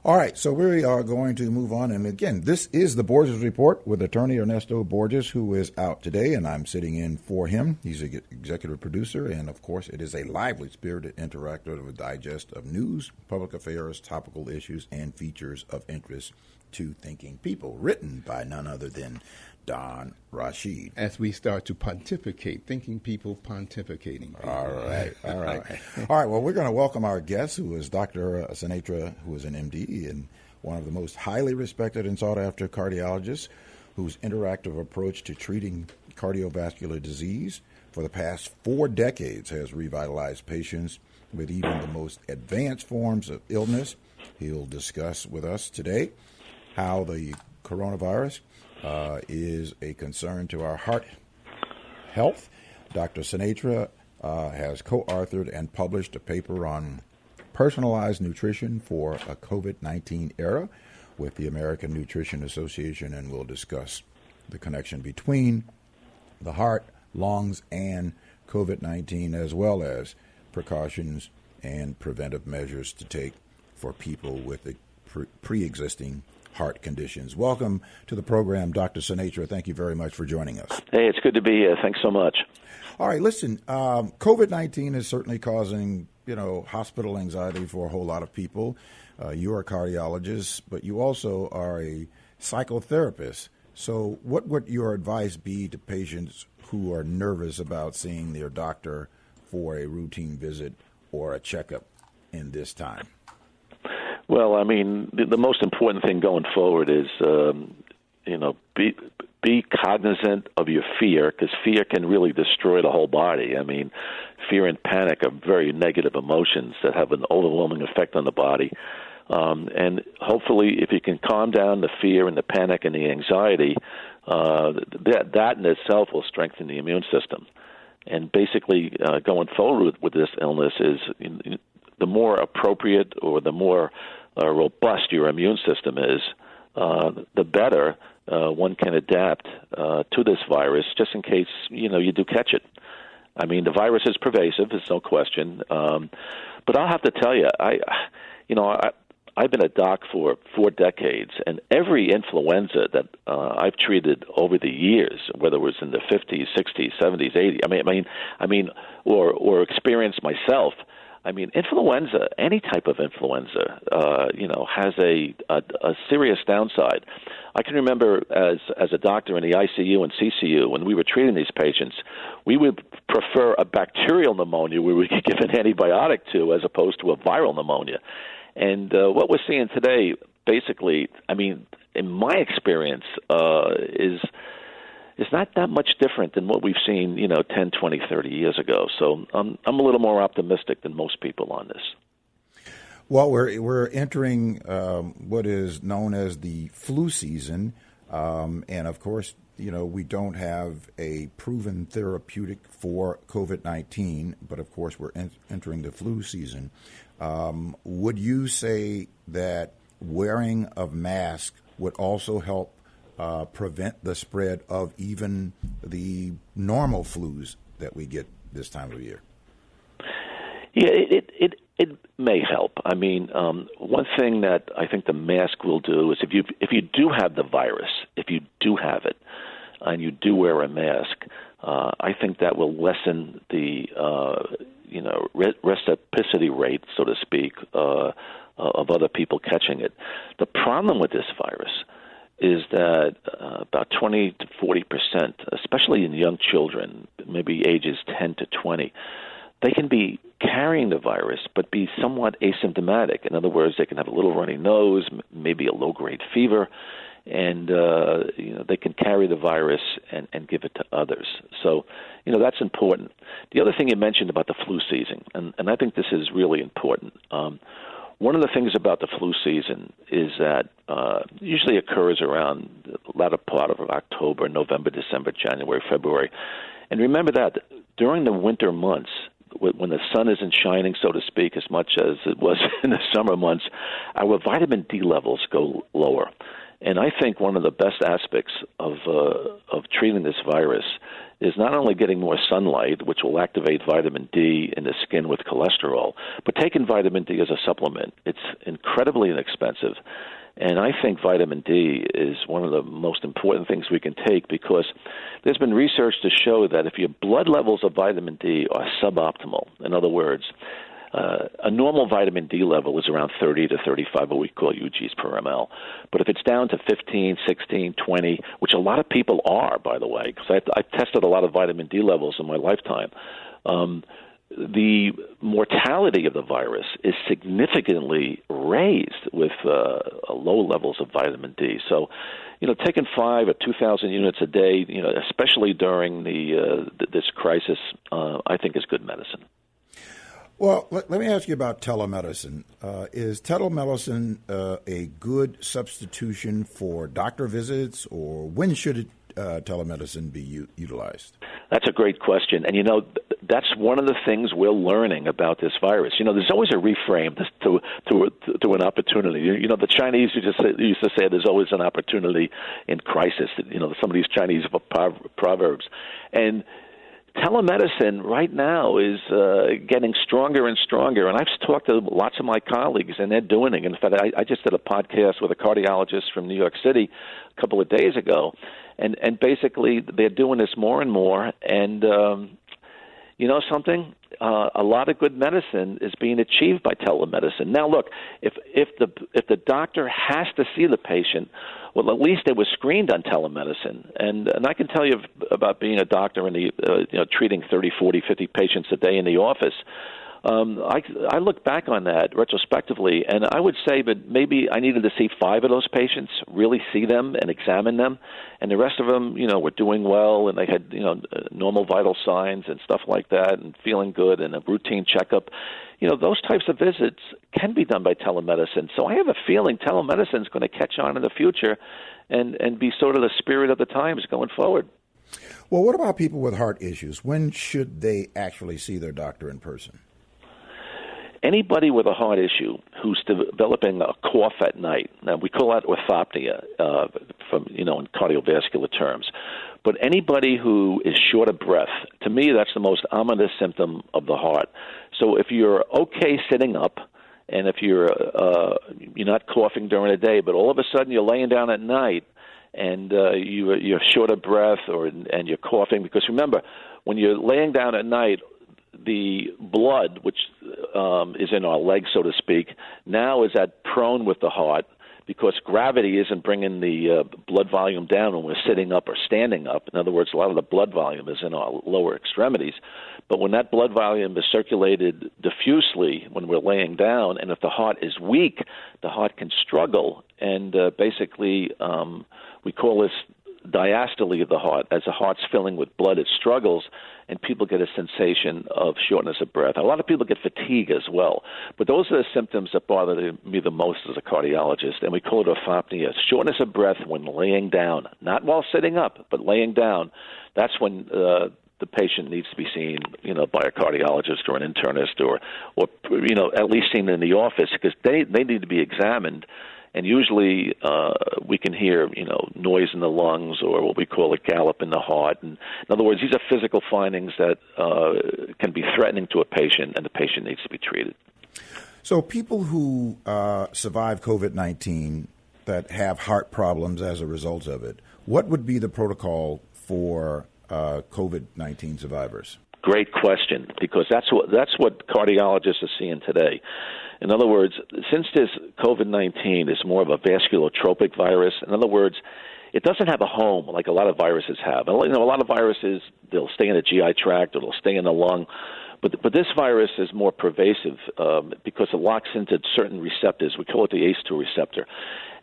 All right, so we are going to move on. And again, this is the Borges Report with attorney Ernesto Borges, who is out today, and I'm sitting in for him. He's an executive producer, and of course, it is a lively, spirited, interactive digest of news, public affairs, topical issues, and features of interest to thinking people, written by none other than Don Rashid. As we start to pontificate, thinking people pontificating people. All right. All right, well, we're going to welcome our guest, who is Dr. Sinatra, who is an MD and one of the most highly respected and sought-after cardiologists, whose interactive approach to treating cardiovascular disease for the past 4 decades has revitalized patients with even the most advanced forms of illness. He'll discuss with us today how the coronavirus is a concern to our heart health. Dr. Sinatra has co-authored and published a paper on personalized nutrition for a COVID-19 era with the American Nutrition Association, and we'll discuss the connection between the heart, lungs, and COVID-19, as well as precautions and preventive measures to take for people with the pre-existing heart conditions. Welcome to the program, Dr. Sinatra. Thank you very much for joining us. Hey, it's good to be here. Thanks so much. All right, listen, COVID-19 is certainly causing, hospital anxiety for a whole lot of people. You're a cardiologist, but you also are a psychotherapist. So what would your advice be to patients who are nervous about seeing their doctor for a routine visit or a checkup in this time? Well, I mean, the most important thing going forward is, be cognizant of your fear, because fear can really destroy the whole body. I mean, fear and panic are very negative emotions that have an overwhelming effect on the body. And hopefully, if you can calm down the fear and the panic and the anxiety, that in itself will strengthen the immune system. And basically, going forward with this illness is the more appropriate or the more robust your immune system is, the better one can adapt to this virus, just in case you do catch it. I mean, the virus is pervasive, there's no question. But I'll have to tell you, I've been a doc for 4 decades, and every influenza that I've treated over the years, whether it was in the 50s, 60s, 70s, 80s, or experienced myself. I mean, influenza, any type of influenza, has a serious downside. I can remember as a doctor in the ICU and CCU, when we were treating these patients, we would prefer a bacterial pneumonia where we could give an antibiotic to, as opposed to a viral pneumonia. And what we're seeing today, basically, I mean, in my experience, is not that much different than what we've seen, 10, 20, 30 years ago. So I'm a little more optimistic than most people on this. Well, we're entering what is known as the flu season, and of course, we don't have a proven therapeutic for COVID-19, but of course, we're entering the flu season. Would you say that wearing of masks would also help prevent the spread of even the normal flus that we get this time of year? Yeah, it may help. I mean, one thing that I think the mask will do is if you do have the virus, if you do have it, and you do wear a mask, I think that will lessen the reciprocity rate, so to speak, of other people catching it. The problem with this virus is that about 20 to 40%, especially in young children, maybe ages 10 to 20, they can be carrying the virus but be somewhat asymptomatic. In other words, they can have a little runny nose, maybe a low-grade fever, and they can carry the virus and give it to others. So, that's important. The other thing you mentioned about the flu season, and I think this is really important. One of the things about the flu season is that usually occurs around the latter part of October, November, December, January, February. And remember that during the winter months, when the sun isn't shining, so to speak, as much as it was in the summer months, our vitamin D levels go lower. And I think one of the best aspects of treating this virus is not only getting more sunlight, which will activate vitamin D in the skin with cholesterol, but taking vitamin D as a supplement. It's incredibly inexpensive. And I think vitamin D is one of the most important things we can take, because there's been research to show that if your blood levels of vitamin D are suboptimal, in other words, a normal vitamin D level is around 30 to 35, what we call UGs per ml. But if it's down to 15, 16, 20, which a lot of people are, by the way, because I've tested a lot of vitamin D levels in my lifetime, the mortality of the virus is significantly raised with low levels of vitamin D. So, taking 5 or 2,000 units a day, especially during this crisis, I think is good medicine. Well, let me ask you about telemedicine. Is telemedicine a good substitution for doctor visits, or when should telemedicine be utilized? That's a great question. And, that's one of the things we're learning about this virus. There's always a reframe to an opportunity. The Chinese used to say there's always an opportunity in crisis, some of these Chinese proverbs. And telemedicine right now is getting stronger and stronger, and I've talked to lots of my colleagues, and they're doing it. In fact, I just did a podcast with a cardiologist from New York City a couple of days ago, and basically they're doing this more and more, and something? A lot of good medicine is being achieved by telemedicine. Now, look, if the doctor has to see the patient, well, at least they were screened on telemedicine. And I can tell you about being a doctor and treating 30, 40, 50 patients a day in the office. I look back on that retrospectively, and I would say that maybe I needed to see 5 of those patients, really see them and examine them, and the rest of them, were doing well, and they had, normal vital signs and stuff like that, and feeling good, and a routine checkup. Those types of visits can be done by telemedicine. So I have a feeling telemedicine is going to catch on in the future and be sort of the spirit of the times going forward. Well, what about people with heart issues? When should they actually see their doctor in person? Anybody with a heart issue who's developing a cough at night, now we call that orthopnea in cardiovascular terms, but anybody who is short of breath, to me that's the most ominous symptom of the heart. So if you're okay sitting up, and if you're not coughing during the day, but all of a sudden you're laying down at night and you're short of breath and you're coughing, because remember, when you're laying down at night, the blood, which is in our legs, so to speak, now is at prone with the heart, because gravity isn't bringing the blood volume down when we're sitting up or standing up. In other words, a lot of the blood volume is in our lower extremities. But when that blood volume is circulated diffusely when we're laying down, and if the heart is weak, the heart can struggle. And basically, we call this diastole of the heart. As the heart's filling with blood, it struggles, and people get a sensation of shortness of breath. A lot of people get fatigue as well. But those are the symptoms that bother me the most as a cardiologist, and we call it orthopnea, shortness of breath when laying down, not while sitting up, but laying down. That's when the patient needs to be seen, by a cardiologist or an internist, or at least seen in the office, because they need to be examined. And usually we can hear, noise in the lungs, or what we call a gallop in the heart. And in other words, these are physical findings that can be threatening to a patient, and the patient needs to be treated. So people who survive COVID-19 that have heart problems as a result of it, what would be the protocol for COVID-19 survivors? Great question, because that's what cardiologists are seeing today. In other words, since this COVID-19 is more of a vasculotropic virus, in other words, it doesn't have a home like a lot of viruses have. A lot of viruses, they'll stay in the GI tract or they'll stay in the lung. But this virus is more pervasive because it locks into certain receptors. We call it the ACE2 receptor.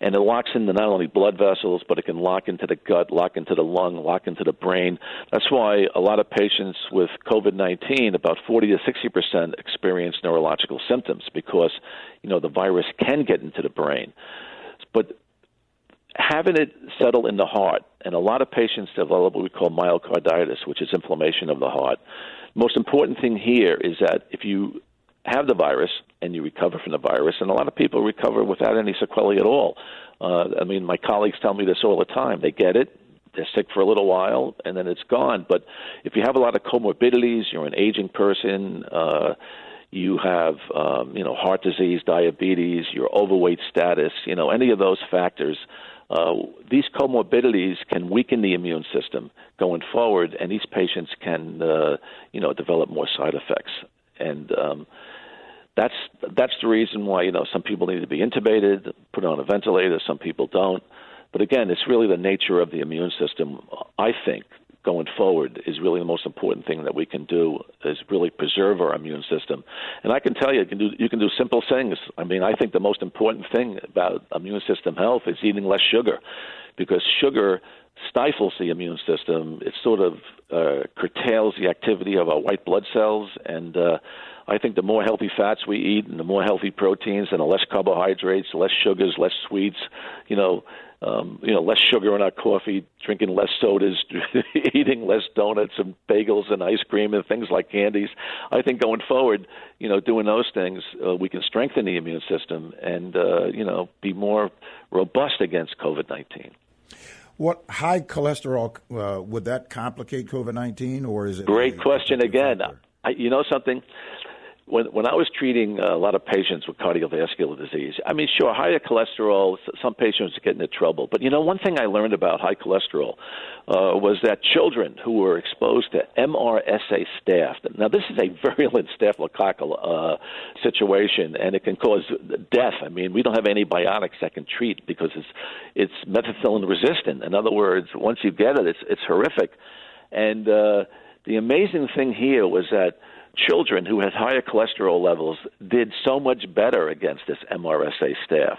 And it locks into not only blood vessels, but it can lock into the gut, lock into the lung, lock into the brain. That's why a lot of patients with COVID-19, about 40 to 60%, experience neurological symptoms, because, the virus can get into the brain. But having it settle in the heart, and a lot of patients develop what we call myocarditis, which is inflammation of the heart. Most important thing here is that if you have the virus and you recover from the virus, and a lot of people recover without any sequelae at all. My colleagues tell me this all the time. They get it, They're sick for a little while, and then it's gone. But if you have a lot of comorbidities, you're an aging person, you have, heart disease, diabetes, your overweight status, any of those factors, these comorbidities can weaken the immune system going forward, and these patients can, develop more side effects. And that's the reason why, some people need to be intubated, put on a ventilator, some people don't. But again, it's really the nature of the immune system, I think, going forward is really the most important thing that we can do is really preserve our immune system. And I can tell you, you can do simple things. I mean, I think the most important thing about immune system health is eating less sugar, because sugar stifles the immune system. It sort of curtails the activity of our white blood cells, and I think the more healthy fats we eat and the more healthy proteins and the less carbohydrates, less sugars, less sweets, less sugar in our coffee, drinking less sodas, eating less donuts and bagels and ice cream and things like candies. I think going forward, doing those things, we can strengthen the immune system and, be more robust against COVID-19. What high cholesterol, would that complicate COVID-19, or is it? Great question again. Something? When I was treating a lot of patients with cardiovascular disease, I mean, sure, higher cholesterol, some patients get into trouble. But, one thing I learned about high cholesterol was that children who were exposed to MRSA staph, now this is a virulent staphylococcal situation, and it can cause death. I mean, we don't have antibiotics that can treat because it's methicillin resistant. In other words, once you get it, it's horrific. And the amazing thing here was that children who had higher cholesterol levels did so much better against this MRSA staph.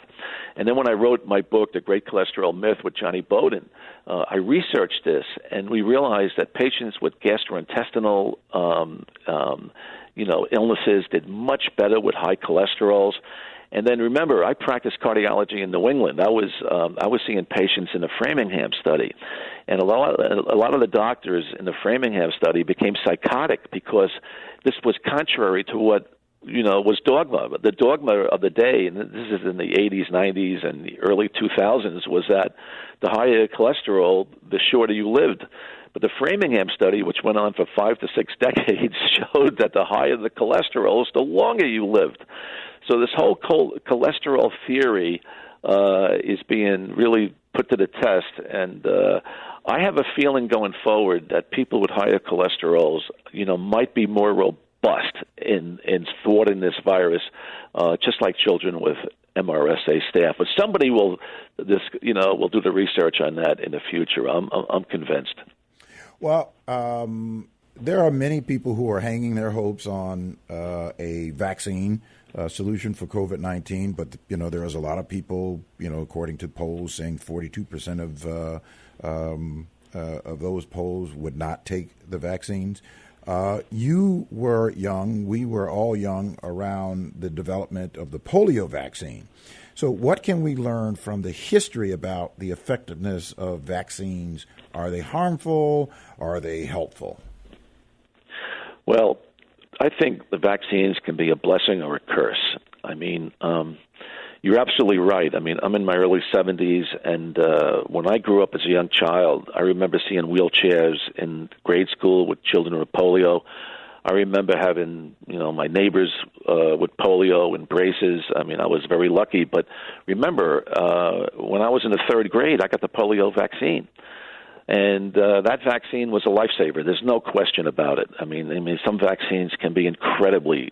And then when I wrote my book, The Great Cholesterol Myth with Johnny Bowden, I researched this, and we realized that patients with gastrointestinal illnesses did much better with high cholesterols. And then remember, I practiced cardiology in New England. I was seeing patients in the Framingham study, and a lot of the doctors in the Framingham study became psychotic because this was contrary to what was dogma. The dogma of the day, and this is in the 80s, 90s, and the early 2000s, was that the higher cholesterol, the shorter you lived. But the Framingham study, which went on for 5 to 6 decades, showed that the higher the cholesterol is, the longer you lived. So this whole cholesterol theory is being really put to the test, and I have a feeling going forward that people with higher cholesterols, might be more robust in thwarting this virus, just like children with MRSA staph. But somebody will do the research on that in the future. I'm convinced. Well, there are many people who are hanging their hopes on a vaccine solution for COVID-19, but there is a lot of people, according to polls, saying 42% of those polls would not take the vaccines. You were young, we were all young around the development of the polio vaccine. So what can we learn from the history about the effectiveness of vaccines? Are they harmful? Are they helpful? Well, I think the vaccines can be a blessing or a curse. I mean, you're absolutely right. I mean, I'm in my early 70s, and when I grew up as a young child, I remember seeing wheelchairs in grade school with children with polio. I remember having, my neighbors with polio and braces. I mean, I was very lucky. But remember, when I was in the third grade, I got the polio vaccine. And that vaccine was a lifesaver. There's no question about it. I mean, some vaccines can be incredibly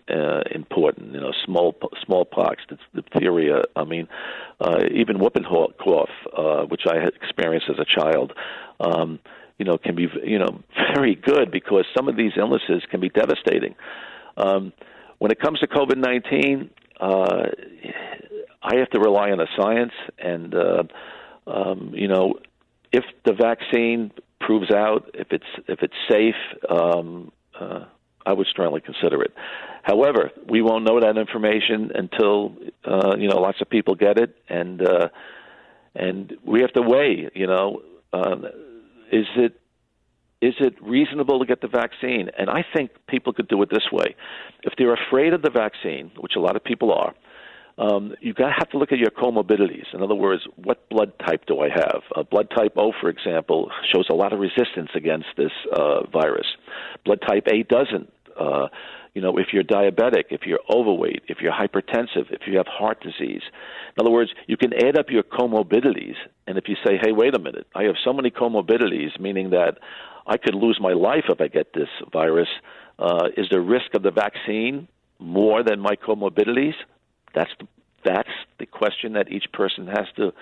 important. Smallpox, diphtheria. I mean, even whooping cough, which I had experienced as a child. Can be very good because some of these illnesses can be devastating. When it comes to COVID-19, I have to rely on the science, and if the vaccine proves out, if it's safe, I would strongly consider it. However, we won't know that information until lots of people get it, and we have to weigh. Is it reasonable to get the vaccine? And I think people could do it this way: if they're afraid of the vaccine, which a lot of people are, you have to look at your comorbidities. In other words, what blood type do I have? Blood type O, for example, shows a lot of resistance against this virus. Blood type A doesn't. If you're diabetic, if you're overweight, if you're hypertensive, if you have heart disease. In other words, you can add up your comorbidities, and if you say, hey, wait a minute, I have so many comorbidities, meaning that I could lose my life if I get this virus, is the risk of the vaccine more than my comorbidities? That's the question that each person has to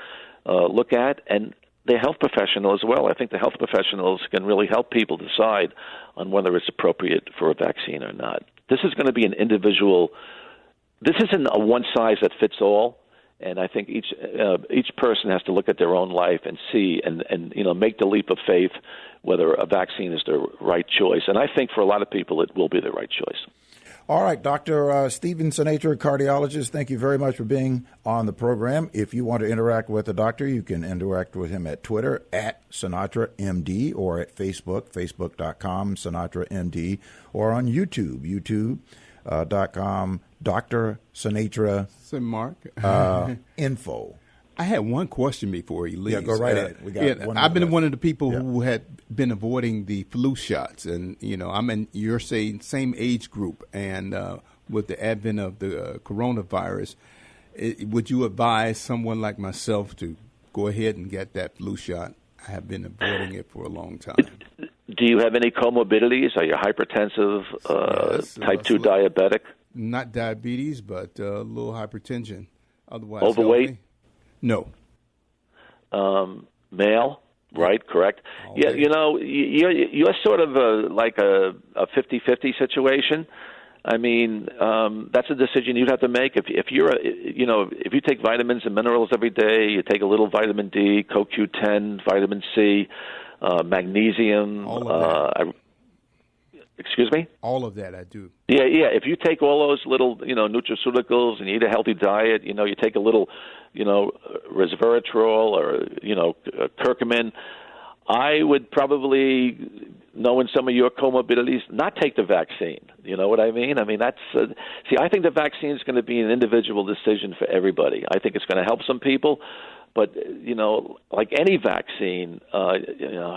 look at, and the health professional as well. I think the health professionals can really help people decide on whether it's appropriate for a vaccine or not. This is going to be an individual. This isn't a one-size-that-fits-all, and I think each person has to look at their own life and see and make the leap of faith whether a vaccine is the right choice. And I think for a lot of people it will be the right choice. All right, Dr. Stephen Sinatra, cardiologist, thank you very much for being on the program. If you want to interact with the doctor, you can interact with him at Twitter, at SinatraMD, or at Facebook, facebook.com, SinatraMD, or on YouTube, youtube.com, Dr. Sinatra. So, Mark. Info. I had one question before he leaves. Yeah, go right ahead. I've been one of the people who had been avoiding the flu shots, and I'm in your same age group, and with the advent of the coronavirus, would you advise someone like myself to go ahead and get that flu shot? I have been avoiding it for a long time. Do you have any comorbidities? Are you hypertensive, Yes, type 2 diabetic? Not diabetes, but a little hypertension. Otherwise, overweight? Healthy. No. Male, right? Correct. Yeah, you're sort of like a 50-50 situation. I mean, that's a decision you'd have to make. If you take vitamins and minerals every day, you take a little vitamin D, CoQ10, vitamin C, magnesium. All of that. Excuse me? All of that I do. Yeah. If you take all those little, nutraceuticals and you eat a healthy diet, you take a little, resveratrol or, curcumin, I would probably, knowing some of your comorbidities, not take the vaccine. You know what I mean? I mean, I think the vaccine is going to be an individual decision for everybody. I think it's going to help some people. But, like any vaccine,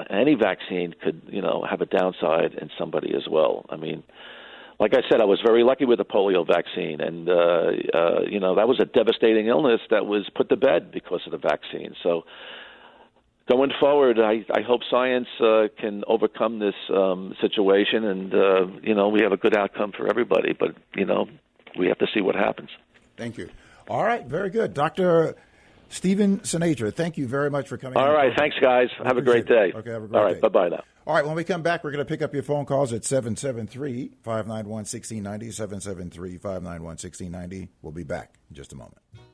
any vaccine could, have a downside in somebody as well. I mean, like I said, I was very lucky with the polio vaccine. And, that was a devastating illness that was put to bed because of the vaccine. So going forward, I hope science can overcome this situation and, we have a good outcome for everybody. But, we have to see what happens. Thank you. All right. Very good. Dr. Stephen Sinatra, thank you very much for coming. All right. Thanks, guys. Have a great day. Okay, have a great day. All right. Bye-bye now. All right. When we come back, we're going to pick up your phone calls at 773-591-1690, 773-591-1690. We'll be back in just a moment.